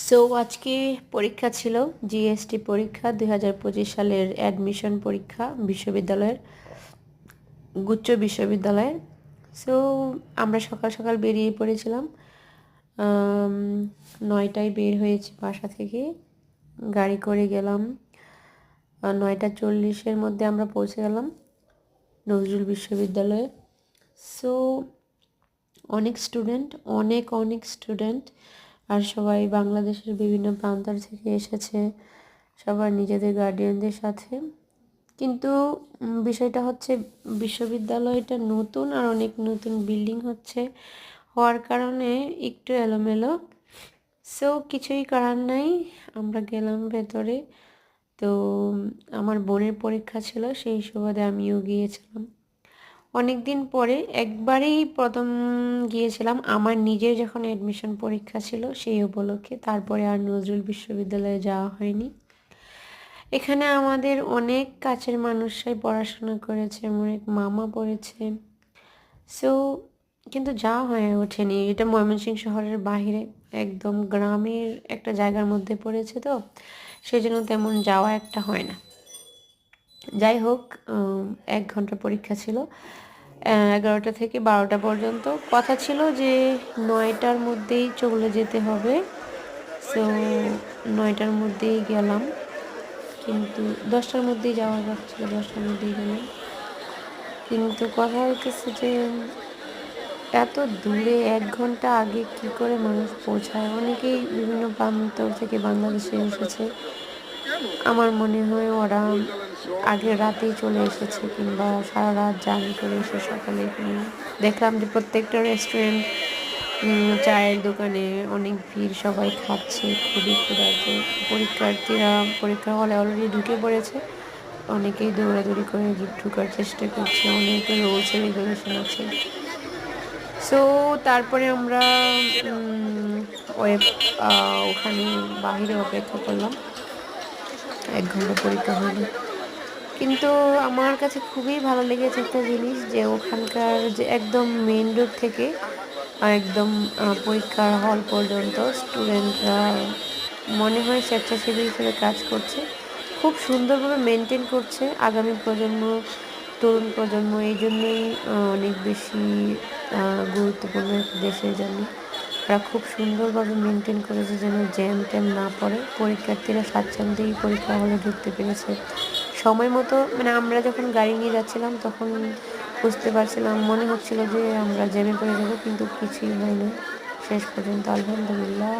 So আজকে পরীক্ষা ছিল, জিএসটি পরীক্ষা 2025 সালের অ্যাডমিশন পরীক্ষা বিশ্ববিদ্যালয়ের, গুচ্ছ বিশ্ববিদ্যালয়ের। সো আমরা সকাল সকাল বেরিয়ে পড়েছিলাম। 9টায় বের হয়েছি বাসা থেকে, গাড়ি করে গেলাম। 9টা 40-এর মধ্যে আমরা পৌঁছে গেলাম নজরুল বিশ্ববিদ্যালয়ে। সো অনেক স্টুডেন্ট, অনেক স্টুডেন্ট, আর সবাই বাংলাদেশের বিভিন্ন প্রান্তর থেকে এসেছে, সবার নিজেদের গার্ডিয়ানদের সাথে। কিন্তু বিষয়টা হচ্ছে বিশ্ববিদ্যালয়টা নতুন, আর অনেক নতুন বিল্ডিং হওয়ার কারণে একটু এলোমেলো। সো কিছুই করার নাই, আমরা গেলাম ভেতরে। তো আমার বোনের পরীক্ষা ছিল, সেই সুবাদে আমিও গিয়েছিলাম। অনেক দিন পরে একবারেই প্রথম গিয়েছিলাম, আমার নিজের যখন অ্যাডমিশন পরীক্ষা ছিল সেই উপলক্ষে। তারপরে আর নজরুল বিশ্ববিদ্যালয়ে যাওয়া হয়নি। এখানে আমাদের অনেক কাছের মানুষরাই পড়াশোনা করেছে, অনেক মামা পড়েছে। সো কিন্তু যাওয়া হয়ে ওঠেনি। এটা ময়মনসিংহ শহরের বাইরে, একদম গ্রামের একটা জায়গার মধ্যে পড়েছে, তো সেই জন্য তেমন যাওয়া একটা হয় না। যাই হোক, 1 ঘন্টা পরীক্ষা ছিল, 11টা থেকে 12টা পর্যন্ত। কথা ছিল যে 9টার মধ্যেই চলে যেতে হবে। সো 9টার মধ্যেই গেলাম, কিন্তু 10টার মধ্যেই যাওয়ার কথা ছিল, 10টার মধ্যেই গেলাম। কিন্তু কথা হইতেছে যে এত দূরে 1 ঘন্টা আগে কি করে মানুষ পৌঁছায়। অনেকেই বিভিন্ন প্রান্তর থেকে বাংলাদেশে এসেছে, আমার মনে হয় ওরা আগের রাতেই চলে এসেছে, কিংবা সারা রাত জার্নি করে এসে সকালে এখানে দেখলাম যে প্রত্যেকটা রেস্টুরেন্ট, চায়ের দোকানে অনেক ভিড়, সবাই খাচ্ছে, খুবই ক্ষুধার্ত। পরীক্ষার্থীরা পরীক্ষা হলে অলরেডি ঢুকে পড়েছে, অনেকেই দৌড়াদৌড়ি করে ঢুকার চেষ্টা করছে, অনেকের রুলস রেগুলেশন আছে। সো তারপরে আমরা ওখানে বাহিরে অপেক্ষা করলাম, 1 ঘন্টা পরীক্ষা হলো। কিন্তু আমার কাছে খুবই ভালো লেগেছে একটা জিনিস, যে ওখানকার যে একদম মেইন রোড থেকে একদম পরীক্ষার হল পর্যন্ত স্টুডেন্টরা মনে হয় স্বেচ্ছাসেবী হিসেবে কাজ করছে, খুব সুন্দরভাবে মেনটেন করছে আগামী প্রজন্ম, তরুণ প্রজন্ম। এই জন্যই অনেক বেশি গুরুত্বপূর্ণ একটা দেশের জন্য। ওরা খুব সুন্দরভাবে মেনটেন করেছে যেন জ্যাম ট্যাম না পড়ে, পরীক্ষার্থীরা স্বাচ্ছন্দ্যেই পরীক্ষা হলে ঢুকতে পেরেছে সময় মতো। মানে আমরা যখন গাড়ি নিয়ে যাচ্ছিলাম তখন বুঝতে পারছিলাম, মনে হচ্ছিল যে আমরা জ্যামে পড়ে যাবো, কিন্তু কিছুই হয় না শেষ পর্যন্ত, আলহামদুলিল্লাহ।